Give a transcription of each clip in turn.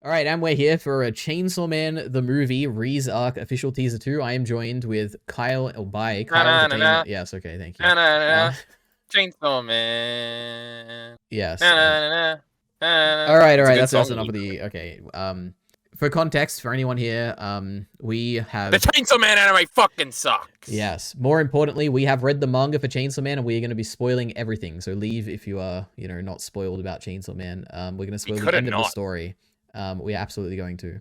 All right, and we're here for a Chainsaw Man the movie Reze Arc official teaser 2. I am joined with Kyle by Kyle the Game. Yes, okay, thank you. Chainsaw Man. Yes. All right. That's enough of the. Okay. For context, for anyone here, we have the Chainsaw Man anime fucking sucks. Yes. More importantly, we have read the manga for Chainsaw Man, and we are going to be spoiling everything. So leave if you are, not spoiled about Chainsaw Man. We're going to spoil the end of the story. We are absolutely going to.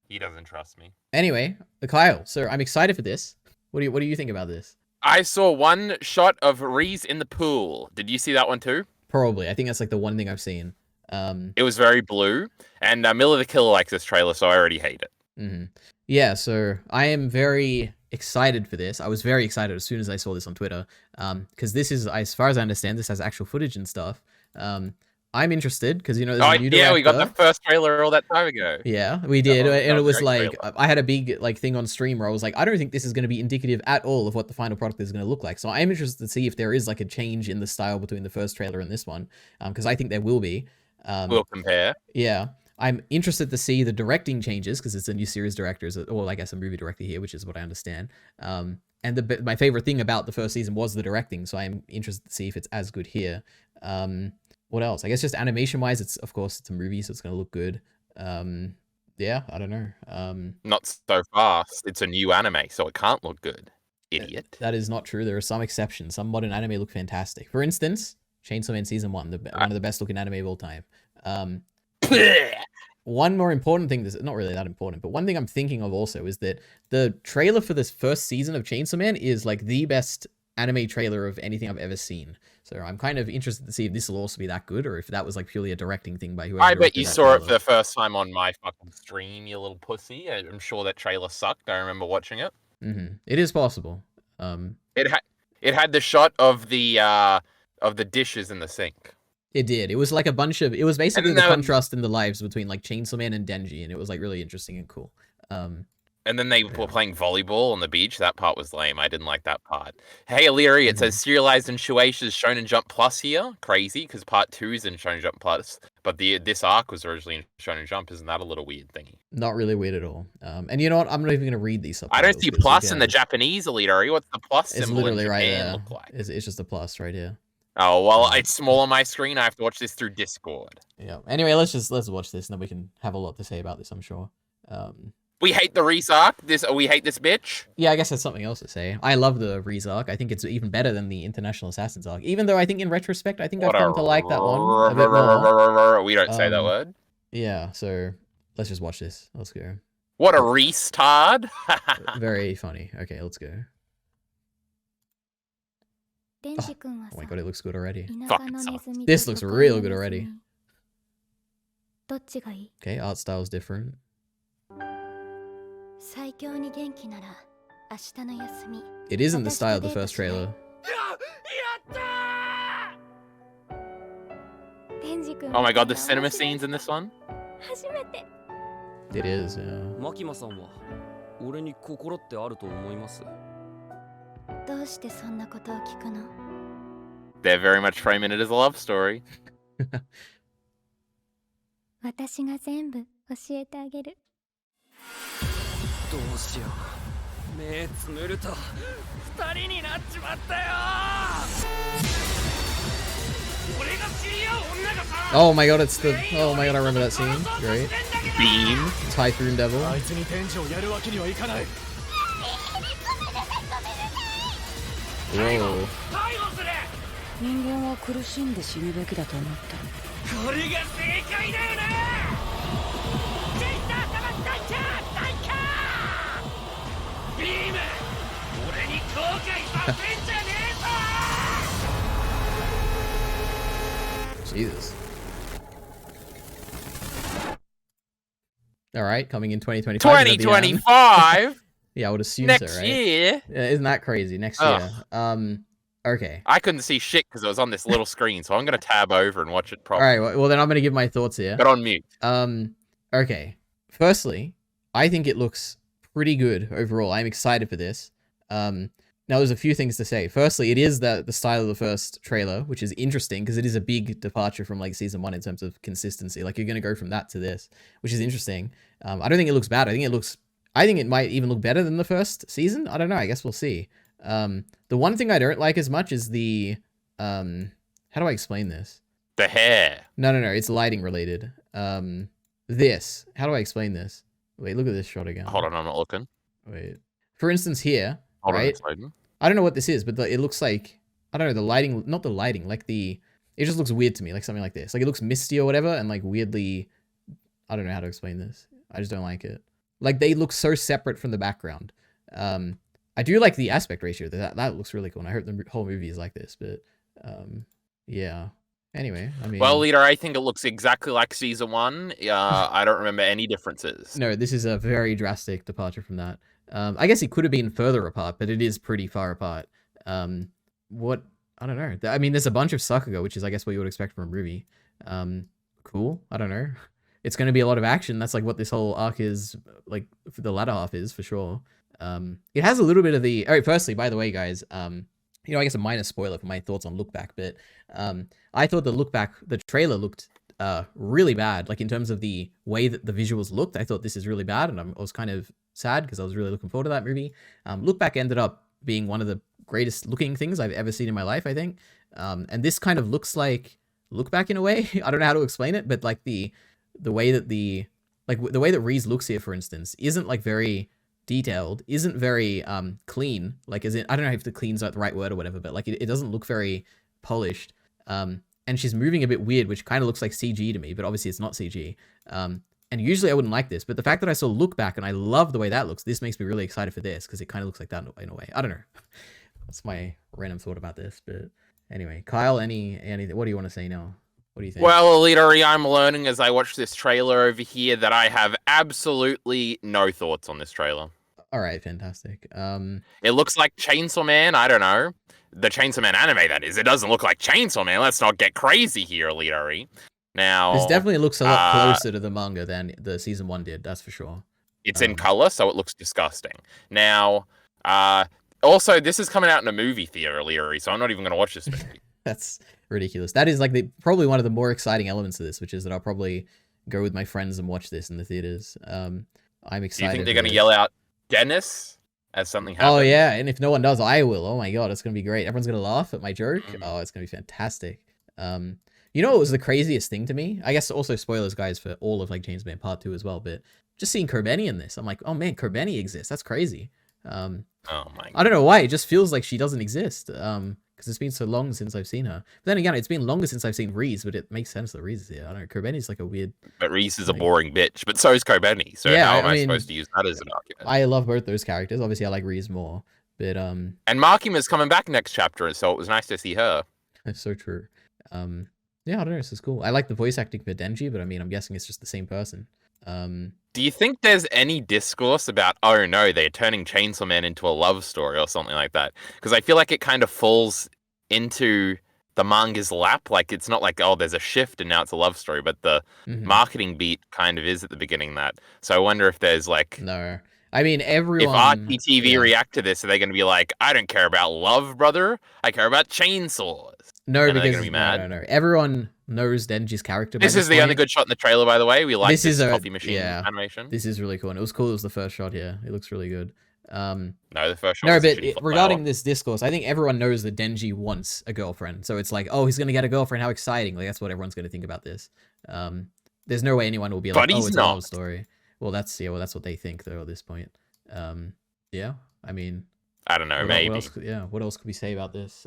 He doesn't trust me. Anyway, Kyle. So I'm excited for this. What do you think about this? I saw one shot of Reze in the pool. Did you see that one too? Probably. I think that's like the one thing I've seen. It was very blue, and Miller the Killer likes this trailer, so I already hate it. Yeah, so I am very excited for this. I was very excited as soon as I saw this on Twitter, because this is, as far as I understand, this has actual footage and stuff. I'm interested because there's a new director. We got the first trailer all that time ago. Yeah, we did, and it was like I had a big thing on stream where I was like, I don't think this is going to be indicative at all of what the final product is going to look like. So I'm interested to see if there is like a change in the style between the first trailer and this one, because I think there will be. We'll compare. Yeah. I'm interested to see the directing changes because it's a new series director, or I guess a movie director here, which is what I understand. And my favorite thing about the first season was the directing, so I'm interested to see if it's as good here. What else? I guess just animation-wise, it's a movie, so it's going to look good. Yeah, I don't know. Not so fast. It's a new anime, so it can't look good. Idiot. That is not true. There are some exceptions. Some modern anime look fantastic. For instance, Chainsaw Man Season 1, one of the best-looking anime of all time. One more important thing, this is not really that important, but one thing I'm thinking of also is that the trailer for this first season of Chainsaw Man is like the best anime trailer of anything I've ever seen. So I'm kind of interested to see if this will also be that good, or if that was like purely a directing thing by whoever. I bet you saw it for the first time on my fucking stream, you little pussy. I'm sure that trailer sucked. I remember watching it. It is possible. It had the shot of the dishes in the sink. It did. It was like a bunch of. It was basically the contrast in the lives between like Chainsaw Man and Denji, and it was like really interesting and cool. And then they were playing volleyball on the beach. That part was lame. I didn't like that part. Hey, EliteAri, it says serialized in Shueisha's Shonen Jump Plus here. Crazy, because part 2 is in Shonen Jump Plus, but this arc was originally in Shonen Jump. Isn't that a little weird thingy? Not really weird at all. And you know what? I'm not even going to read these subtitles. I don't see plus in the Japanese, EliteAri. What's the plus symbol in Japan right there. Look like? It's just a plus right here. Oh, well, it's small on my screen. I have to watch this through Discord. Yeah. Anyway, let's watch this, and then we can have a lot to say about this, I'm sure. We hate the Reze arc. We hate this bitch. Yeah, I guess that's something else to say. I love the Reze arc. I think it's even better than the International Assassins arc. Even though I think in retrospect, I've come to like that one a bit more. We don't say that word. Yeah, so let's just watch this. Let's go. What a Reze-tard. Very funny. Okay, let's go. Oh my god, it looks good already. This looks real good already. Okay, art style's different. It isn't the style of the first trailer. Oh my god, the cinema scenes in this one? It is, yeah. They're very much framing it as a love story. Oh my god, it's the... Oh my god, I remember that scene. Great. Beam. Typhoon Devil. Whoa. Jesus. All right, coming in 2025. 2025? Yeah, I would assume next so, right? year. Yeah, isn't that crazy? Next year. Okay. I couldn't see shit because it was on this little screen, so I'm going to tab over and watch it properly. All right, well then I'm going to give my thoughts here. Got on mute. Okay. Firstly, I think it looks pretty good overall. I'm excited for this. Now Now, there's a few things to say. Firstly, it is the style of the first trailer, which is interesting because it is a big departure from like season 1 in terms of consistency. Like you're going to go from that to this, which is interesting. I don't think it looks bad. I think it might even look better than the first season. I don't know. I guess we'll see. The one thing I don't like as much is the, how do I explain this? The hair. No. It's lighting related. This, how do I explain this? Wait, look at this shot again. Hold on, I'm not looking. Wait. For instance, here, Hold right? on, I don't know what this is, but it looks like, I don't know, the lighting, not the lighting, like it just looks weird to me, like something like this. Like it looks misty or whatever, and like weirdly, I don't know how to explain this. I just don't like it. Like they look so separate from the background. I do like the aspect ratio. That looks really cool, and I hope the whole movie is like this, but yeah. Anyway, I mean... Well, Leader, I think it looks exactly like season 1. I don't remember any differences. No, this is a very drastic departure from that. I guess it could have been further apart, but it is pretty far apart. What? I don't know. I mean, there's a bunch of Sakuga, which is, I guess, what you would expect from a movie. Cool. I don't know. It's going to be a lot of action. That's like what this whole arc is, like, for the latter half is, for sure. It has a little bit of the... All right, firstly, by the way, guys, you know, I guess a minor spoiler for my thoughts on Look Back, but I thought the trailer looked really bad. Like in terms of the way that the visuals looked, I thought this is really bad, and I was kind of sad because I was really looking forward to that movie. Look Back ended up being one of the greatest looking things I've ever seen in my life, I think. And this kind of looks like Look Back in a way. I don't know how to explain it, but like the way that the way that Reze looks here, for instance, isn't like very detailed, isn't very clean. Like, is it? I don't know if the clean's like the right word or whatever, but like it doesn't look very polished. And she's moving a bit weird, which kind of looks like CG to me, but obviously it's not CG. And usually I wouldn't like this, but the fact that I saw Look Back and I love the way that looks, this makes me really excited for this because it kind of looks like that in a way. I don't know. That's my random thought about this, but anyway, Kyle, anything? What do you want to say now? What do you think? Well, EliteAri, I'm learning as I watch this trailer over here that I have absolutely no thoughts on this trailer. All right, fantastic. It looks like Chainsaw Man. I don't know. The Chainsaw Man anime, that is. It doesn't look like Chainsaw Man. Let's not get crazy here, EliteAri. Now, this definitely looks a lot closer to the manga than the season 1 did. That's for sure. It's in color, so it looks disgusting. Now, also, this is coming out in a movie theater, EliteAri, so I'm not even going to watch this movie. That's ridiculous. That is like probably one of the more exciting elements of this, which is that I'll probably go with my friends and watch this in the theaters. I'm excited. Do you think they're going to yell out Dennis as something happens? Oh yeah, and if no one does, I will. Oh my god, it's going to be great. Everyone's going to laugh at my joke. Oh, it's going to be fantastic. You know what was the craziest thing to me? I guess also spoilers, guys, for all of like James Man Part 2 as well, but just seeing Kerbeni in this, I'm like, oh man, Kerbeni exists. That's crazy. Oh my god. I don't know why. It just feels like she doesn't exist. Because it's been so long since I've seen her. But then again, it's been longer since I've seen Reze, but it makes sense that Reze is here. I don't know. Kerbeni's like a weird... But Reze is a boring bitch, but so is Kerbeni. So yeah, how am I supposed to use that as an argument? I love both those characters. Obviously, I like Reze more. But And Makima's coming back next chapter, so it was nice to see her. That's so true. Yeah, I don't know. This is cool. I like the voice acting for Denji, but I mean, I'm guessing it's just the same person. Do you think there's any discourse about, oh no, they're turning Chainsaw Man into a love story or something like that? Because I feel like it kind of falls into the manga's lap. Like, it's not like, oh, there's a shift and now it's a love story, but the marketing beat kind of is at the beginning that. So I wonder if there's like... No. I mean, everyone... If RTTV react to this, are they going to be like, I don't care about love, brother. I care about chainsaws. No, and because gonna be mad. No. Everyone knows Denji's character. This is the only good shot in the trailer, by the way. We like this coffee machine animation. This is really cool, and it was cool. It was the first shot. Yeah, it looks really good. No, the first shot. No, but regarding this discourse, I think everyone knows that Denji wants a girlfriend. So it's like, oh, he's gonna get a girlfriend. How exciting! Like that's what everyone's gonna think about this. There's no way anyone will be like, oh, it's a love story. Well, that's what they think though at this point. Yeah, I mean, I don't know, maybe. What else could we say about this?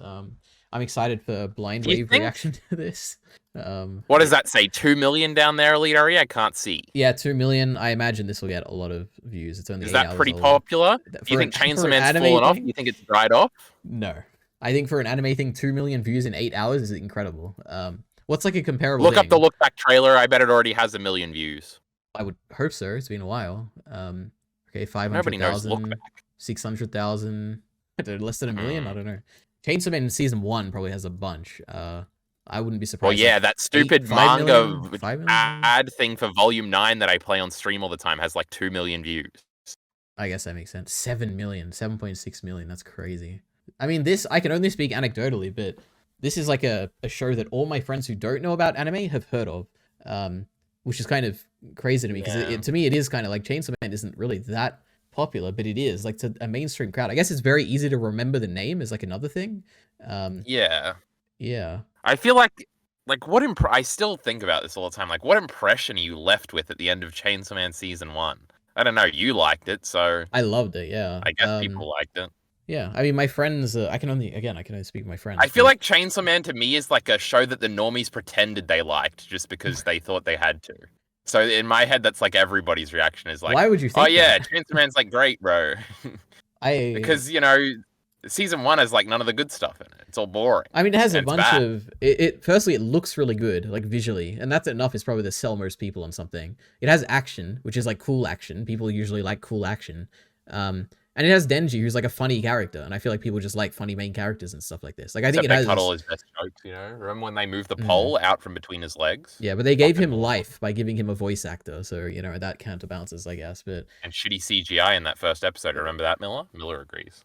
I'm excited for Blind Wave reaction to this. What does that say? 2 million down there, EliteAri? I can't see. Yeah, 2 million. I imagine this will get a lot of views. It's only 8 hours Is that pretty popular? Do you think Chainsaw Man's fallen off? Do you think it's dried off? No. I think for an anime thing, 2 million views in 8 hours is incredible. What's like a comparable Look up the Look Back trailer. I bet it already has 1 million views. I would hope so. It's been a while. Okay, 500,000, 600,000, less than 1 million. I don't know. Chainsaw Man Season 1 probably has a bunch. I wouldn't be surprised. Well, yeah, that stupid manga ad thing for Volume 9 that I play on stream all the time has like 2 million views. I guess that makes sense. 7 million, 7.6 million. That's crazy. I mean, this, I can only speak anecdotally, but this is like a show that all my friends who don't know about anime have heard of, which is kind of crazy to me, because Yeah. to me, it is kind of like Chainsaw Man isn't really that popular, but it is like to a mainstream crowd. I guess it's very easy to remember the name is like another thing. Yeah. Yeah. I feel like what I still think about this all the time. Like, what impression are you left with at the end of Chainsaw Man season 1? I don't know. You liked it, so I loved it. Yeah. I guess people liked it. Yeah. I mean, my friends, I can only speak to my friends. I feel but like Chainsaw Man to me is like a show that the normies pretended they liked just because they thought they had to. So in my head, that's like everybody's reaction is like, why would you oh think yeah, that? Chainsaw Man's like great, bro. Because, you know, season 1 has like none of the good stuff in it. It's all boring. I mean, it has a and it's bunch bad. of it. Firstly, it looks really good, like visually, and that's enough. Is probably to sell most people on something. It has action, which is like cool action. People usually like cool action. And it has Denji, who's like a funny character, and I feel like people just like funny main characters and stuff like this. Like I think Except it they has. cut all his best jokes, you know? Remember when they moved the pole out from between his legs? Yeah, but they gave Fucking him awesome. life by giving him a voice actor, so you know that counterbalances, I guess. But And shitty CGI in that first episode. Remember that, Miller? Miller agrees.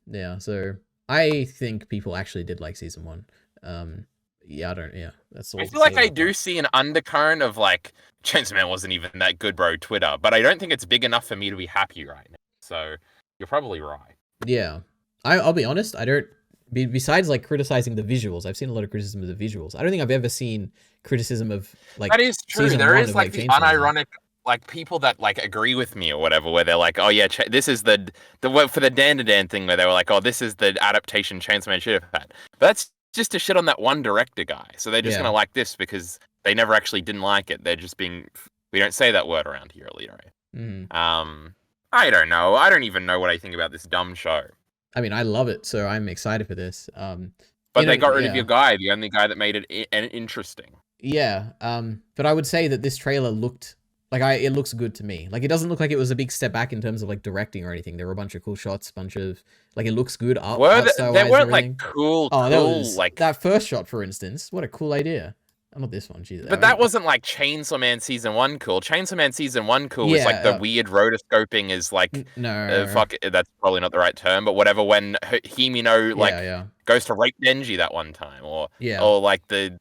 yeah, so I think people actually did like season 1. Yeah, I don't. Yeah, that's all. I feel like I do see an undercurrent of like Chainsaw Man wasn't even that good, bro. Twitter, but I don't think it's big enough for me to be happy right now. So you're probably right. Yeah, I'll be honest. I don't. Besides like criticizing the visuals, I've seen a lot of criticism of the visuals. I don't think I've ever seen criticism of like. That is true. season There 1 is of, like the Chainsaw Man. unironic like people that like agree with me or whatever, where they're like, oh yeah, this is the for the Dan to Dan thing, where they were like, oh, this is the adaptation Chainsaw Man should have had. But that's just to shit on that one director guy. So they're just gonna like this because they never actually didn't like it. They're just being. We don't say that word around here, EliteAri. I don't know. I don't even know what I think about this dumb show. I mean, I love it, so I'm excited for this. But they got rid of your guy, the only guy that made it interesting. Yeah. But I would say that this trailer looked like it looks good to me. Like it doesn't look like it was a big step back in terms of like directing or anything. There were a bunch of cool shots, bunch of like it looks good. There weren't like cool, like that first shot, for instance. What a cool idea. Not this one, Jesus. But that wasn't like Chainsaw Man season 1 cool. Chainsaw Man season 1 cool was like the weird rotoscoping is like fuck. That's probably not the right term, but whatever. When Himino like goes to rape Denji that one time, or like the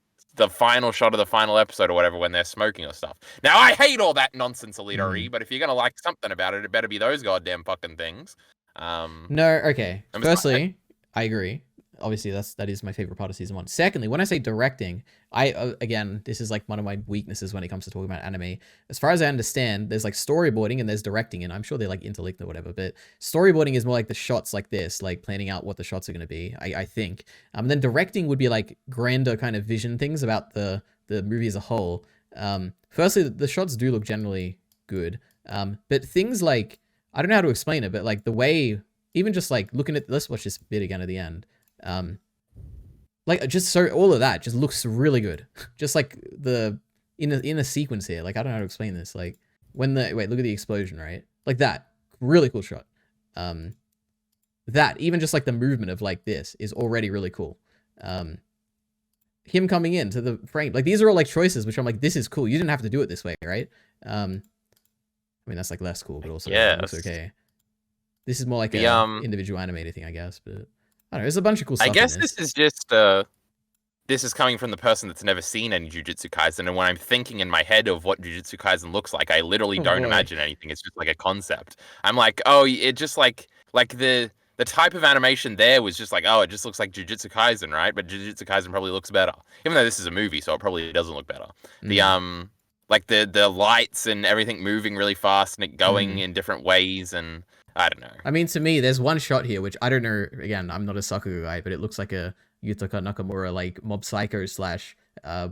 final shot of the final episode or whatever when they're smoking or stuff. Now I hate all that nonsense, EliteAri, but if you're gonna like something about it, it better be those goddamn fucking things. No, okay. Firstly, I agree. Obviously, that is my favorite part of season 1. Secondly, when I say directing, again, this is like one of my weaknesses when it comes to talking about anime. As far as I understand, there's like storyboarding and there's directing, and I'm sure they're like interlinked or whatever. But storyboarding is more like the shots like this, like planning out what the shots are going to be. I think. And then directing would be like grander kind of vision things about the movie as a whole. Firstly, the shots do look generally good, but things like I don't know how to explain it, but like the way, even just like looking at, let's watch this bit again at the end. Like just so all of that just looks really good. Just like in a sequence here. Like I don't know how to explain this. Like when look at the explosion, right? Like that really cool shot. That even just like the movement of like this is already really cool. Him coming into the frame, like these are all like choices which I'm like, this is cool. You didn't have to do it this way, right? I mean that's like less cool, but also it looks okay. This is more like a individual animated thing, I guess, but I don't know, there's a bunch of cool stuff. I guess this is just this is coming from the person that's never seen any Jujutsu Kaisen, and when I'm thinking in my head of what Jujutsu Kaisen looks like, I literally don't imagine anything. It's just like a concept. I'm like, oh, it just like the type of animation there was just like, oh, it just looks like Jujutsu Kaisen, right? But Jujutsu Kaisen probably looks better, even though this is a movie, so it probably doesn't look better. The like the lights and everything moving really fast and it going in different ways, and I don't know. I mean, to me, there's one shot here, which I don't know, again, I'm not a Sakuga guy, but it looks like a Yutaka Nakamura, like Mob Psycho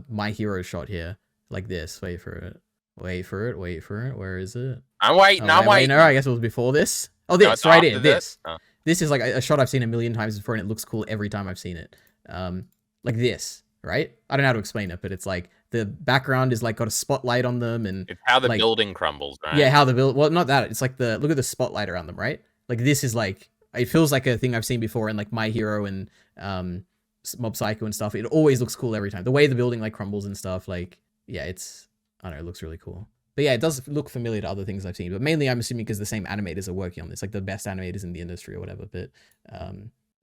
/ My Hero shot here. Like this. Wait for it. Where is it? I'm waiting, I'm waiting. No, I guess it was before this. Oh, this, right here, this. This is like a shot I've seen a million times before, and it looks cool every time I've seen it. Like this, right? I don't know how to explain it, but it's like, the background is like got a spotlight on them, and it's how the building crumbles, right? Yeah, how the build. Well, not that. It's like look at the spotlight around them, right? Like this is like, it feels like a thing I've seen before in like My Hero and Mob Psycho and stuff. It always looks cool every time. The way the building like crumbles and stuff, like yeah, I don't know, it looks really cool. But yeah, it does look familiar to other things I've seen. But mainly, I'm assuming because the same animators are working on this, like the best animators in the industry or whatever. But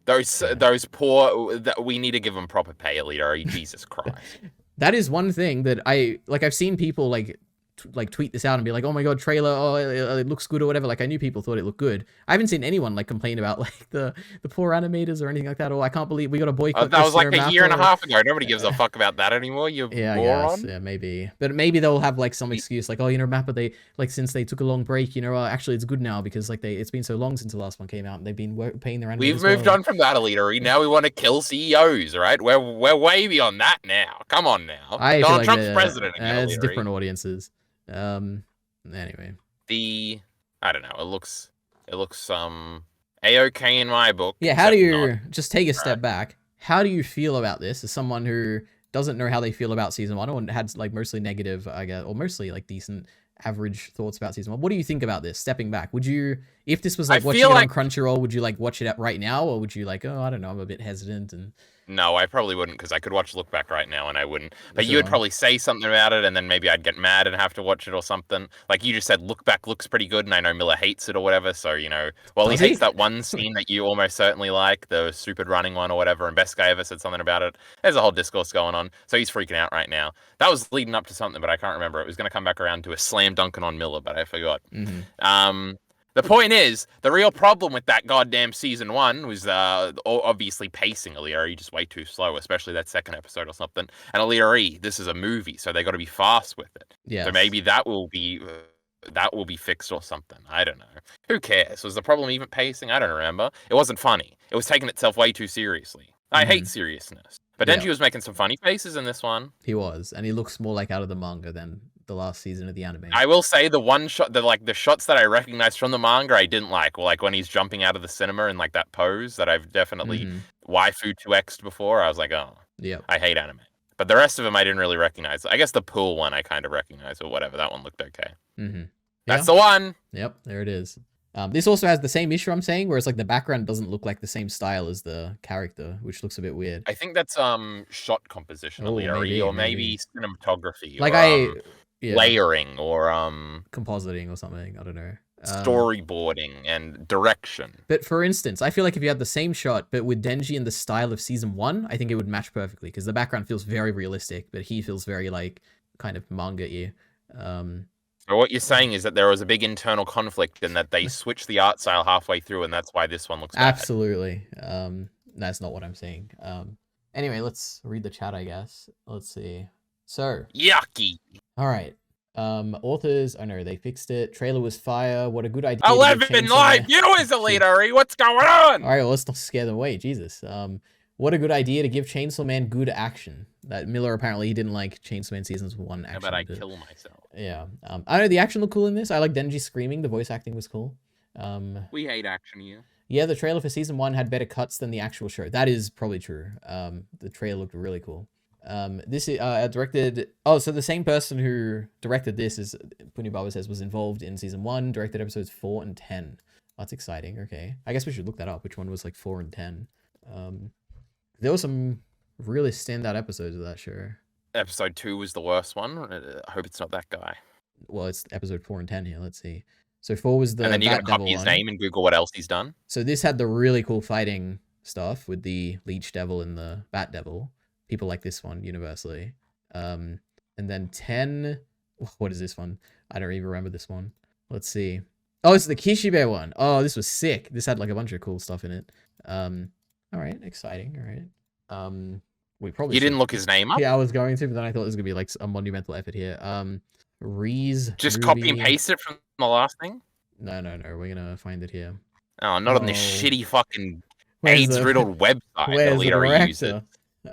Those poor. We need to give them proper pay, EliteAri. Jesus Christ. That is one thing that I've seen people tweet this out and be like, oh my god, trailer, oh it looks good or whatever. Like I knew people thought it looked good. I haven't seen anyone like complain about like the poor animators or anything like that. Oh, I can't believe we got a boycott. That was like a year and a half ago. Nobody gives a fuck about that anymore. You moron. Yeah, maybe. But maybe they'll have like some excuse like, oh, Mappa, they like since they took a long break, actually it's good now because like it's been so long since the last one came out and they've been paying their animators. We've moved on from that, EliteAri. Now we want to kill CEOs, right? We're way beyond that now. Come on now. Donald Trump's president again. It's different audiences. Anyway, I don't know. It looks a-okay in my book. Yeah. How do you just take a step back? How do you feel about this as someone who doesn't know how they feel about season 1 or had like mostly negative, I guess, or mostly like decent, average thoughts about season 1? What do you think about this? Stepping back, would you, if this was like watching it on Crunchyroll, would you like watch it right now, or would you like, oh, I don't know, I'm a bit hesitant and. No, I probably wouldn't, because I could watch Look Back right now and I wouldn't. But you would probably say something about it, and then maybe I'd get mad and have to watch it or something. Like you just said, Look Back looks pretty good, and I know Miller hates it or whatever. So, he hates that one scene that you almost certainly like, the stupid running one or whatever, and Best Guy Ever said something about it. There's a whole discourse going on. So he's freaking out right now. That was leading up to something, but I can't remember. It was going to come back around to a slam dunking on Miller, but I forgot. Mm-hmm. The point is, the real problem with that goddamn season 1 was obviously pacing, EliteAri, just way too slow, especially that second episode or something. And EliteAri, this is a movie, so they got to be fast with it. Yeah. So maybe that will be fixed or something. I don't know. Who cares? Was the problem even pacing? I don't remember. It wasn't funny. It was taking itself way too seriously. I hate seriousness. But Denji was making some funny faces in this one. He was, and he looks more like out of the manga than the last season of the anime. I will say the one shot, the shots that I recognized from the manga, I didn't like. Like when he's jumping out of the cinema in like that pose that I've definitely waifu 2x'd before. I was like, oh, yeah, I hate anime. But the rest of them I didn't really recognize. I guess the pool one I kind of recognized, or whatever. That one looked okay. That's the one. Yep, there it is. This also has the same issue I'm saying, where it's like the background doesn't look like the same style as the character, which looks a bit weird. I think that's shot composition, or maybe cinematography, like or, layering, or compositing or something. I don't know. Storyboarding and direction. But for instance, I feel like if you had the same shot but with Denji in the style of season 1, I think it would match perfectly, because the background feels very realistic, but he feels very like kind of manga-y. So what you're saying is that there was a big internal conflict and that they switched the art style halfway through, and that's why this one looks bad. Absolutely. That's not what I'm saying. Anyway, let's read the chat, I guess. Let's see. So. Yucky. All right. Authors, oh no, they fixed it. Trailer was fire. What a good idea. 11 live viewers, EliteAri. What's going on? All right, well, let's not scare them away. Jesus. What a good idea to give Chainsaw Man good action. That Miller, apparently, he didn't like Chainsaw Man Seasons 1 action. How about I kill myself? Yeah. I don't know, the action looked cool in this. I like Denji screaming. The voice acting was cool. We hate action here. Yeah, the trailer for Season 1 had better cuts than the actual show. That is probably true. The trailer looked really cool. This is directed... Oh, so the same person who directed this, as Punibaba says, was involved in Season 1, directed episodes 4 and 10. That's exciting. Okay. I guess we should look that up, which one was like 4 and 10. There were some really standout episodes of that show. Episode 2 was the worst one. I hope it's not that guy. Well, it's episode 4 and 10 here. Let's see. So 4 was the... And then you're going to copy his name and Google what else he's done? So this had the really cool fighting stuff with the Leech Devil and the Bat Devil. People like this one universally. And then 10... What is this one? I don't even remember this one. Let's see. Oh, it's the Kishibe one. Oh, this was sick. This had like a bunch of cool stuff in it. All right, exciting. All right. We probably you didn't look his name up. Yeah, I was going to, but then I thought it was gonna be like a monumental effort here. Reze. Just copy and paste it from the last thing. No. We're gonna find it here. Oh, not on this shitty fucking AIDS-riddled website. Where's the director?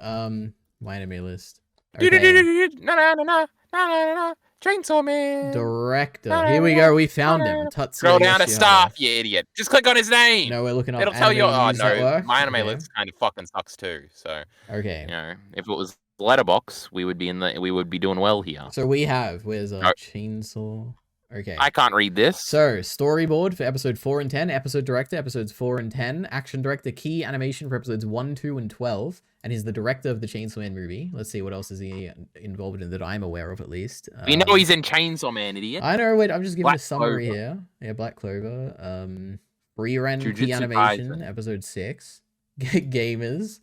My anime list. Okay. No. Chainsaw Man. Director. Here we go. We found him. Scroll down to staff, you idiot. Just click on his name. No, we're looking up. It'll tell you. Oh no, my anime list kind of fucking sucks too. So okay, if it was Letterbox, we would be doing well here. So where's Chainsaw? Okay. I can't read this. So, storyboard for episode 4 and 10, episode director, episodes 4 and 10, action director, key animation for episodes 1, 2, and 12, and he's the director of the Chainsaw Man movie. Let's see, what else is he involved in that I'm aware of, at least. We know he's in Chainsaw Man, idiot. I know, wait, I'm just giving a summary here. Yeah, Black Clover. Frieren, key animation, episode 6. Gamers.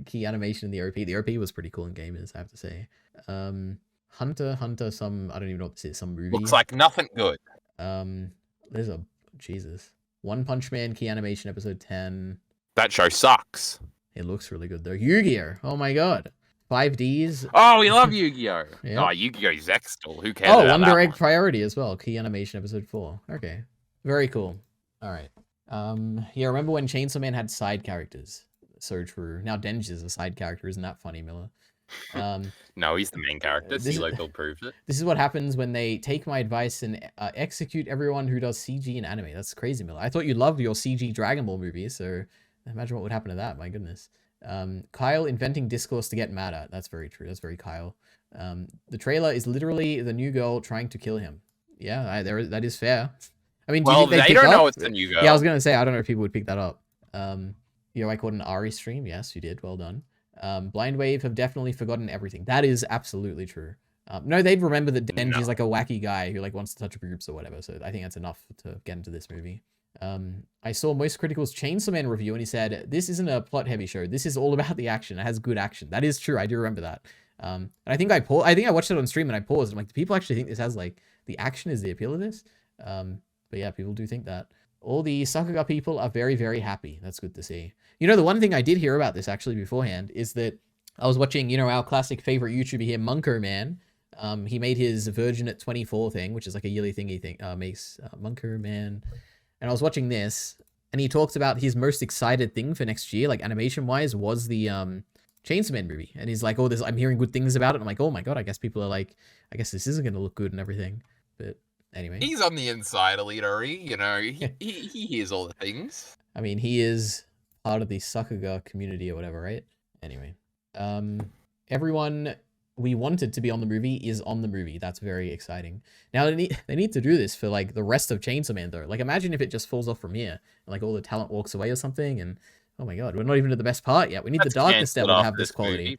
Key animation in the OP. The OP was pretty cool in Gamers, I have to say. Hunter, some I don't even know what this is, some movie. Looks like nothing good. There's a Jesus. One Punch Man key animation episode 10. That show sucks. It looks really good though. Yu-Gi-Oh! Oh my god. 5Ds. Oh, we love Yu-Gi-Oh! Yeah. Oh, Yu-Gi-Oh! Zextal. Who cares? Oh, about Wonder that Egg one? Priority as well. Key animation episode 4. Okay. Very cool. All right. Yeah, remember when Chainsaw Man had side characters? So true. Now Denji is a side character. Isn't that funny, Miller? No, he's the main character. this- CeeLo proved it. This is what happens when they take my advice and execute everyone who does CG and anime. That's crazy, Miller. I thought you loved your CG Dragon Ball movies, so imagine what would happen to that. My goodness. Kyle inventing discourse to get mad at. That's very true. That's very Kyle. The trailer is literally the new girl trying to kill him. Yeah, that is fair. I mean, Well, do you think they pick don't up? know it's the new girl. Yeah, I was gonna say I don't know if people would pick that up. I caught an Ari stream. Yes, you did. Well done. Blind Wave have definitely forgotten everything. That is absolutely true. No, they'd remember that Denji's like a wacky guy who like wants to touch groups or whatever. So I think that's enough to get into this movie. I saw Moist Critical's Chainsaw Man review and he said, this isn't a plot heavy show. This is all about the action. It has good action. That is true. I do remember that. And I think I watched it on stream and I paused. I'm like, do people actually think this has like the action is the appeal of this? But yeah, people do think that. All the Sakuga people are very, very happy. That's good to see. You know, the one thing I did hear about this actually beforehand is that I was watching, you know, our classic favorite YouTuber here, Munko Man. He made his Virgin at 24 thing, which is like a yearly thing he makes, Munko Man. And I was watching this, and he talked about his most excited thing for next year, like animation-wise, was the Chainsaw Man movie. And he's like, oh, I'm hearing good things about it. I'm like, oh my god, I guess people are like, I guess this isn't going to look good and everything. But anyway. He's on the inside, EliteAri. You know, he hears all the things. I mean, he is part of the Sakuga community or whatever, right? Anyway. Everyone we wanted to be on the movie is on the movie. That's very exciting. Now they need to do this for like the rest of Chainsaw Man though. Like imagine if it just falls off from here and like all the talent walks away or something and oh my god, we're not even at the best part yet. We need the Darkness Devil to have this quality.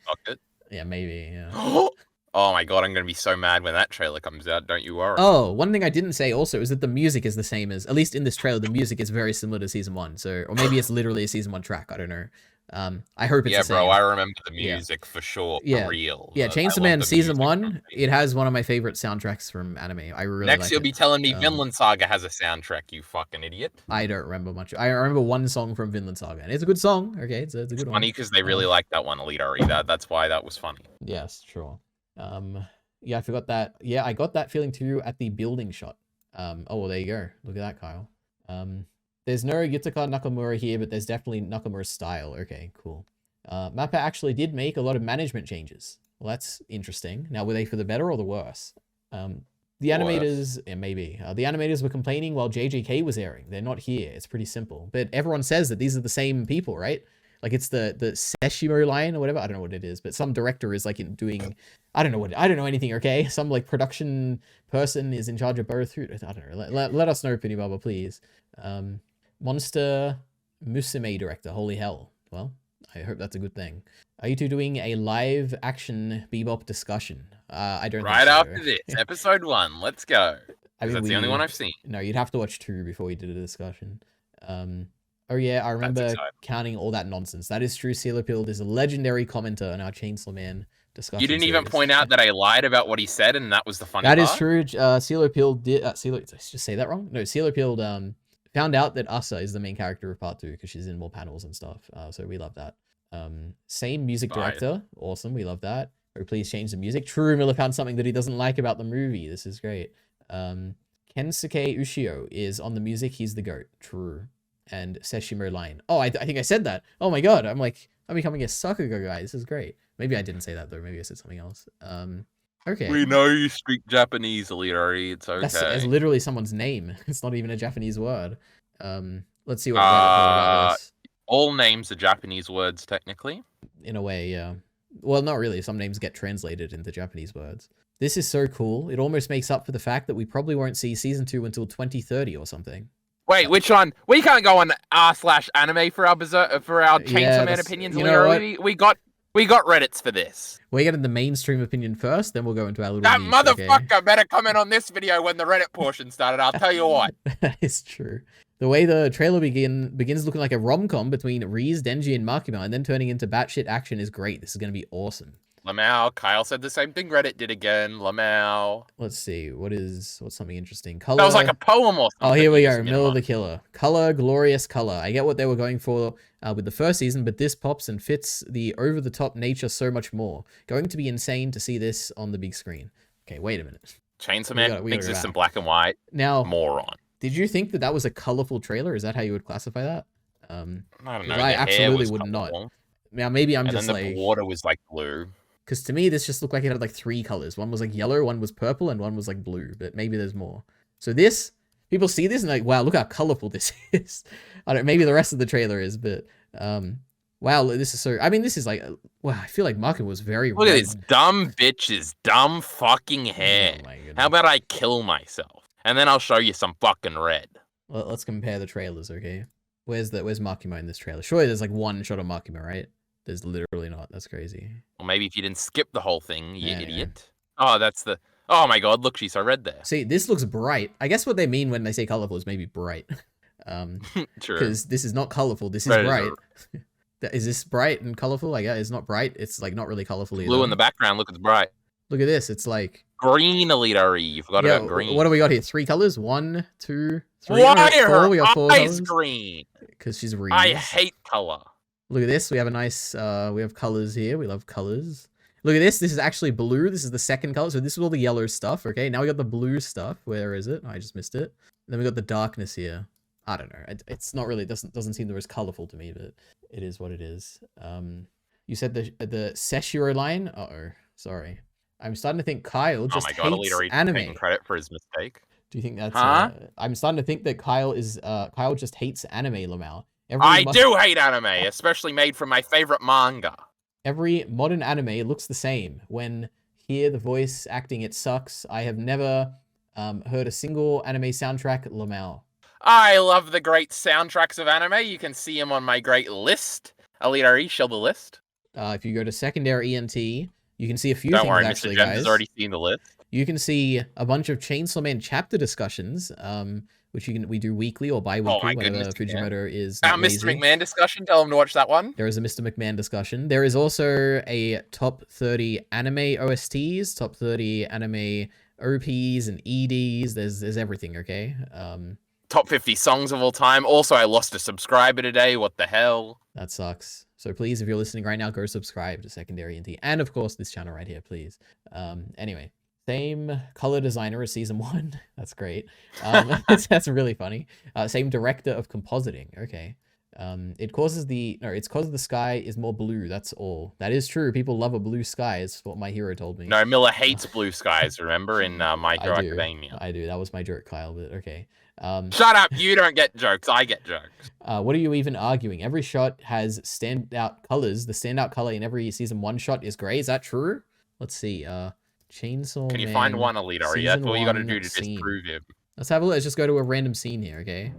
Yeah, maybe, yeah. Oh my god, I'm gonna be so mad when that trailer comes out, don't you worry. Oh, one thing I didn't say also is that the music is the same as, at least in this trailer, the music is very similar to season 1. So, or maybe it's literally a season 1 track. I don't know. I hope it's the same. Yeah, bro, I remember the music for sure. Yeah. For real. Yeah, Chainsaw Man season 1, it has one of my favorite soundtracks from anime. I really Next like you'll it. be telling me Vinland Saga has a soundtrack, you fucking idiot. I don't remember much. I remember one song from Vinland Saga, and it's a good song. Okay, it's a good one. Funny because they really like that one, EliteAri. That's why that was funny. Yes, sure. Yeah, I forgot that. Yeah, I got that feeling too at the building shot. Oh, well, there you go. Look at that, Kyle. There's no Yutaka Nakamura here, but there's definitely Nakamura's style. Okay, cool. Mappa actually did make a lot of management changes. Well, that's interesting. Now, were they for the better or the worse? The animators, yeah, maybe. The animators were complaining while JJK was airing. They're not here. It's pretty simple. But everyone says that these are the same people, right? Like it's the Seshimo line or whatever. I don't know what it is, but some director is like doing, I don't know anything. Okay. Some like production person is in charge of both. I don't know. Let us know, Penny Baba, please. Monster Musume director. Holy hell. Well, I hope that's a good thing. Are you two doing a live action Bebop discussion? I don't right think so. After this, episode 1. Let's go. I mean, that's the only one I've seen. No, you'd have to watch 2 before we did a discussion. Oh yeah, I remember counting all that nonsense. That is true. CeeLo is a legendary commenter on our Chainsaw Man discussion. You didn't even point out that I lied about what he said, and that was the funny part. That is true. CeeLo did. Did I just say that wrong? No, CeeLo found out that Asa is the main character of part 2 because she's in more panels and stuff. So we love that. Same music director. Awesome. We love that. Oh, please change the music. True, Miller found something that he doesn't like about the movie. This is great. Kensuke Ushio is on the music. He's the GOAT. True. And Seshimo line. Oh, I think I said that. Oh my god. I'm becoming a Sakuga guy. This is great. Maybe I didn't say that though. Maybe I said something else. Okay. We know you speak Japanese, EliteAri. It's okay. That's literally someone's name. It's not even a Japanese word. Let's see what Reddit thought about this. All names are Japanese words, technically. In a way, yeah. Well, not really. Some names get translated into Japanese words. This is so cool. It almost makes up for the fact that we probably won't see season 2 until 2030 or something. Wait, which one? We can't go on r/anime for our Chainsaw Man opinions. We got Reddits for this. We're getting the mainstream opinion first, then we'll go into our little. That niche, motherfucker better comment on this video when the Reddit portion started. I'll tell you what. That is true. The way the trailer begins looking like a rom-com between Reze, Denji, and Makima, and then turning into batshit action is great. This is going to be awesome. Lamau, Kyle said the same thing Reddit did again. Lamau. Let's see. What's something interesting? Color. That was like a poem or something. Oh, here we go. Mill of the Killer. Color, glorious color. I get what they were going for with the first season, but this pops and fits the over-the-top nature so much more. Going to be insane to see this on the big screen. Okay, wait a minute. Chainsaw Man exists in black and white. Now, moron. Did you think that was a colorful trailer? Is that how you would classify that? I don't know. I absolutely would not. Now, maybe I'm just like... And then the water was like blue. Because to me, this just looked like it had like 3 colors. One was like yellow, one was purple, and one was like blue. But maybe there's more. So this, people see this and like, wow, look how colorful this is. I don't. Maybe the rest of the trailer is, but wow, this is so. I mean, this is like, wow. I feel like Markin was very. Look at this dumb bitch's dumb fucking hair. Oh, how about I kill myself and then I'll show you some fucking red. Well, let's compare the trailers, okay? Where's Makima in this trailer? Surely there's like one shot of Makima, right? There's literally not. That's crazy. Or maybe if you didn't skip the whole thing, you idiot. Oh, that's the... Oh my god, look, she's so red there. See, this looks bright. I guess what they mean when they say colorful is maybe bright. True. Because this is not colorful. This is bright. Is this bright and colorful? Like, it's not bright. It's like not really colorful either. Blue in the background. Look, it's bright. Look at this. It's like... Green EliteAri. You forgot about green. What do we got here? 3 colors? 1, 2, 3. Why are her we got 4 eyes colors. Green? Because she's green. I hate color. Look at this. We have a nice, we have colors here. We love colors. Look at this. This is actually blue. This is the second color. So this is all the yellow stuff. Okay. Now we got the blue stuff. Where is it? Oh, I just missed it. Then we got the darkness here. I don't know. It's not really, doesn't seem the most colorful to me, but it is what it is. You said the Seshiro line. Uh-oh. Sorry. I'm starting to think Kyle just hates anime. Taking credit for his mistake. Do you think that's, I'm starting to think that Kyle just hates anime, Lamau. I do hate anime, especially made from my favorite manga. Every modern anime looks the same. When hear the voice acting, it sucks. I have never heard a single anime soundtrack, Lamau. I love the great soundtracks of anime. You can see them on my great list. EliteAri, show the list. If you go to secondary ENT, you can see a few things, actually, Mr. James has already seen the list. You can see a bunch of Chainsaw Man chapter discussions, which we do weekly or bi-weekly, whenever Fujimoto is Our Mr. McMahon discussion, tell him to watch that one. There is a Mr. McMahon discussion. There is also a top 30 anime OSTs, top 30 anime OPs and EDs. There's everything, okay? Top 50 songs of all time. Also, I lost a subscriber today. What the hell? That sucks. So please, if you're listening right now, go subscribe to Secondary NT. And of course, this channel right here, please. Anyway. Same color designer as season 1. That's great. That's really funny. Same director of compositing. Okay. It's because the sky is more blue. That's all. That is true. People love a blue sky. Is what my hero told me. No, Miller hates blue skies. Remember in My Hero Academia. I do. That was my joke, Kyle. But okay. Shut up. You don't get jokes. I get jokes. What are you even arguing? Every shot has standout colors. The standout color in every season 1 shot is gray. Is that true? Let's see. Chainsaw Can you find one EliteAri? That's all you gotta do to disprove him. Let's have a look. Let's just go to a random scene here, okay?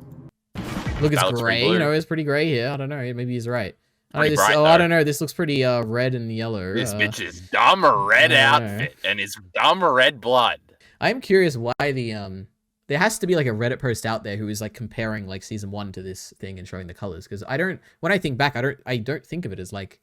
Look, it's gray. You know, it's pretty gray here. I don't know. Maybe he's right. I don't know. This looks pretty red and yellow. This bitch is dumb red outfit and is dumb red blood. I'm curious why there has to be like a Reddit post out there who is like comparing like season 1 to this thing and showing the colors, because when I think back, I don't think of it as like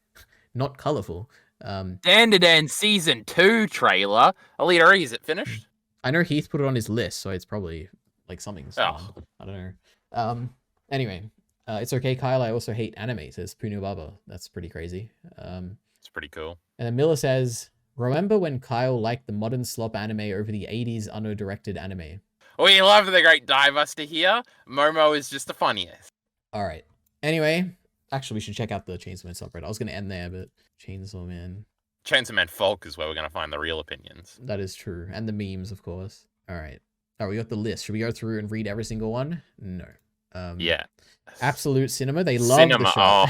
not colorful. Dan season 2 trailer. EliteAri, is it finished? I know Heath put it on his list, so it's probably like something. I don't know. Anyway, it's okay, Kyle. I also hate anime, says Punu Baba. That's pretty crazy. It's pretty cool. And then Miller says, remember when Kyle liked the modern slop anime over the 80s Uno-directed anime? We love the great Diebuster here. Momo is just the funniest. All right. Anyway, actually, we should check out the Chainsaw Man subreddit. I was going to end there, but Chainsaw Man. Chainsaw Man Folk is where we're going to find the real opinions. That is true. And the memes, of course. All right. All right, we got the list. Should we go through and read every single one? No. Yeah. Absolute Cinema. They love the show.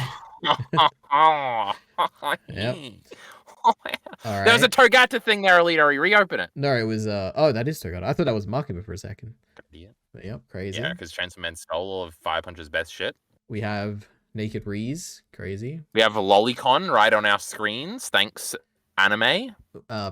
Yep. All right. There was a Togata thing there, EliteAri. Reopen it. No, it was... oh, that is Togata. I thought that was Makima for a second. Yeah. But, yep, crazy. Yeah, because Chainsaw Man stole all of Fire Punch's best shit. We have Naked Reze. Crazy. We have a Lolicon right on our screens. Thanks, anime.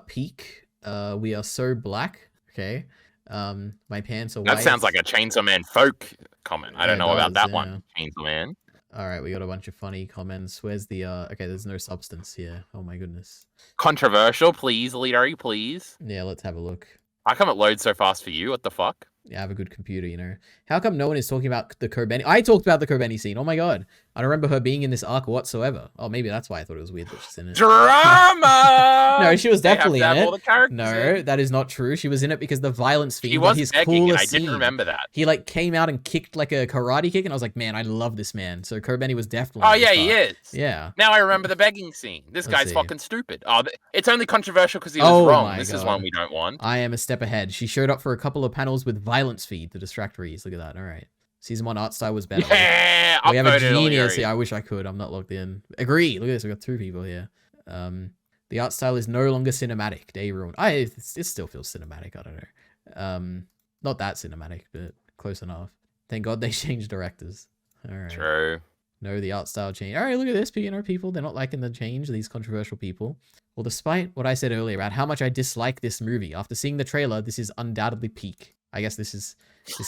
Peak. We Are So Black. Okay. My pants are That white. sounds like a Chainsaw Man folk comment. I Yeah, don't it know about does, that yeah. one, Chainsaw Man. All right, we got a bunch of funny comments. Where's the okay, there's no substance here. Oh my goodness. Controversial, please, EliteAri, please. Yeah, let's have a look. How come it loads so fast for you? What the fuck? Yeah, I have a good computer, you know. How come no one is talking about the Kobeni? I talked about the Kobeni scene. Oh my god. I don't remember her being in this arc whatsoever. Oh, maybe that's why I thought it was weird that she's in it. Drama! No, she was They have definitely to in have all it. the characters No, in. that is not true. She was in it because the violence He fiend got was his begging, and coolest I didn't scene. remember that. He like came out and kicked like a karate kick, and I was like, man, I love this man. So Kobeni was definitely. Oh in this yeah, he part. is. Yeah. Now I remember the begging scene. This Let's guy's see. fucking stupid. Oh, it's only controversial because he was Oh wrong. my This is God. one we don't want. I am a step ahead. She showed up for a couple of panels with violence feed to distract Reze. Look at that. All right. Season 1 art style was better. Yeah, We have a upvoted genius. EliteAri. Yeah, I wish I could. I'm not logged in. Agree. Look at this. We got 2 people here. The art style is no longer cinematic. Day ruined. It still feels cinematic. I don't know. Not that cinematic, but close enough. Thank God they changed directors. All right. True. No, the art style change. All right, look at this. You know, people, they're not liking the change, these controversial people. Well, despite what I said earlier about how much I dislike this movie, after seeing the trailer, this is undoubtedly peak. I guess this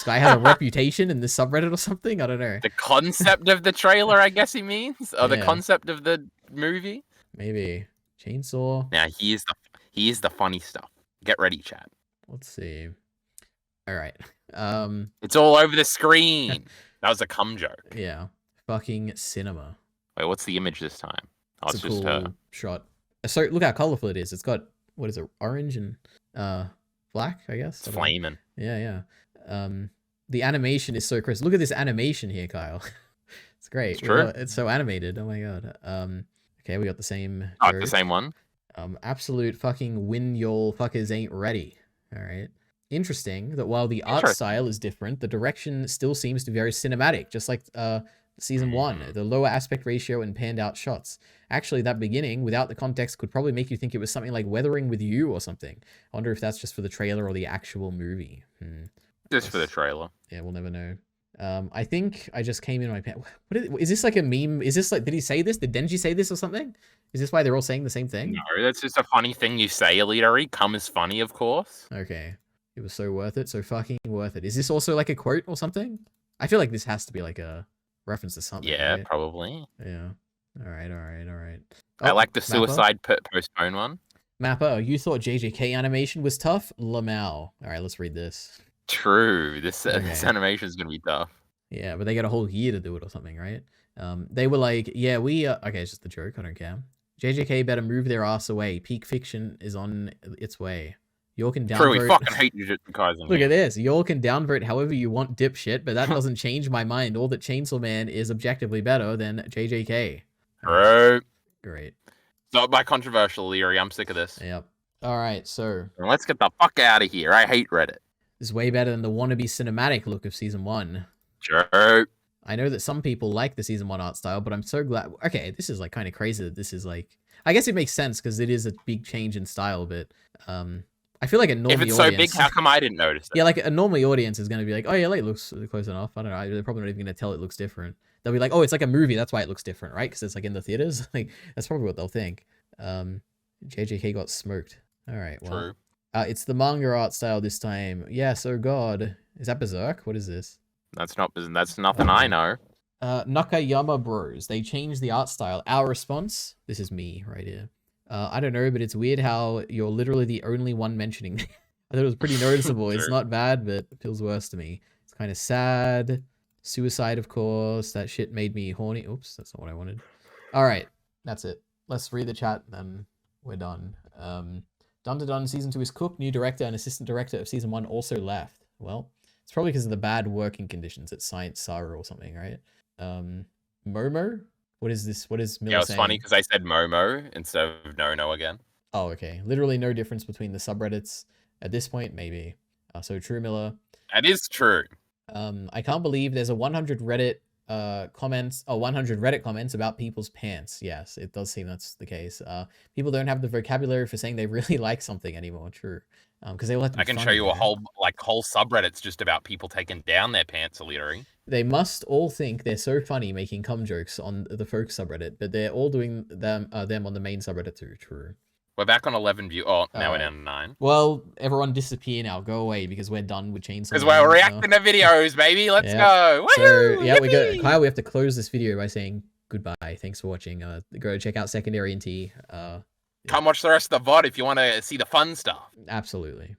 guy has a reputation in this subreddit or something. I don't know. The concept of the trailer, I guess he means, or the Yeah. concept of the movie. Maybe chainsaw. Now he is the funny stuff. Get ready, chat. Let's see. All right. It's all over the screen. That was a cum joke. Yeah. Fucking cinema. Wait, what's the image this time? Oh, It's it's a just cool her. shot. So look how colorful it is. It's got, what is it, orange and black, I guess. It's I don't know. flaming. Yeah. The animation is so crisp. Look at this animation here, Kyle. It's great. It's true. It's so animated. Oh my god. Okay, we got the same. Oh, it's joke. the same one. Absolute fucking win y'all fuckers ain't ready. All right. Interesting that while the art style is different, the direction still seems to be very cinematic, just like season 1. The lower aspect ratio and panned out shots. Actually, that beginning, without the context, could probably make you think it was something like Weathering with You or something. I wonder if that's just for the trailer or the actual movie. Just for the trailer. Yeah, we'll never know. I think I just came in my pants. Is this like a meme? Is this like, did he say this? Did Denji say this or something? Is this why they're all saying the same thing? No, that's just a funny thing you say, EliteAri. Cum is funny, of course. Okay. It was so worth it. So fucking worth it. Is this also like a quote or something? I feel like this has to be like a reference to something. Yeah, right? probably. Yeah. All right. I like the Mappa? suicide postpone one. Mappa, you thought JJK animation was tough? Lamau. All right, let's read this. True. This Okay. animation is gonna be tough. Yeah, but they got a whole year to do it or something, right? They were like, yeah, we okay, it's just a joke. I don't care. JJK better move their ass away. Peak fiction is on its way. Y'all can downvote. True, we fucking hate Jujutsu Kaisen. Look at this. Y'all can downvote however you want, dipshit, but that doesn't change my mind. All that Chainsaw Man is objectively better than JJK. Bro. Great. Not by controversial, Leary. I'm sick of this. Yep. All right, so Let's get the fuck out of here. I hate Reddit. this is way better than the wannabe cinematic look of season 1. True. I know that some people like the season 1 art style, but I'm so glad. Okay, this is like kind of crazy that this is like. I guess it makes sense because it is a big change in style, but I feel like a normie If it's audience. so big, how come I didn't notice it? Yeah, like a normie audience is going to be like, oh yeah, like it looks close enough. I don't know. They're probably not even going to tell it looks different. They'll be like, oh, it's like a movie. That's why it looks different, right? Because it's like in the theaters. Like that's probably what they'll think. JJK got smoked. All right, well, True. it's the manga art style this time. Yes, oh god, is that Berserk? What is this? That's nothing I know. Nakayama Bros. They changed the art style. Our response. This is me right here. I don't know, but it's weird how you're literally the only one mentioning. I thought it was pretty noticeable. It's Sure. not bad, but it feels worse to me. It's kind of sad. Suicide, of course. That shit made me horny. Oops, that's not what I wanted. All right, that's it. Let's read the chat, then we're done. Dun to Dun Season 2 is cooked. New director and assistant director of Season 1 also left. Well, it's probably because of the bad working conditions at Science Saru or something, right? Momo? What is this? What is Miller Yeah, it was saying? funny because I said Momo instead of No again. Oh, okay. Literally no difference between the subreddits at this point, maybe. So True Miller. That is true. I can't believe there's a 100 Reddit comments, 100 Reddit comments about people's pants. Yes, it does seem that's the case. People don't have the vocabulary for saying they really like something anymore. True. Because they will have to. I can show you a whole subreddits just about people taking down their pants, EliteAri. They must all think they're so funny making cum jokes on the folk subreddit, but they're all doing them on the main subreddit too. True. We're back on 11 view. Oh, now we're down to 9. Well, everyone disappear now. Go away because we're done with Chainsaw Because Man. we're reacting to videos, baby. Let's go. So Woohoo! yeah, we go. Yippee! Kyle, we have to close this video by saying goodbye. Thanks for watching. Go check out Secondary and T. Come watch the rest of the VOD if you want to see the fun stuff. Absolutely.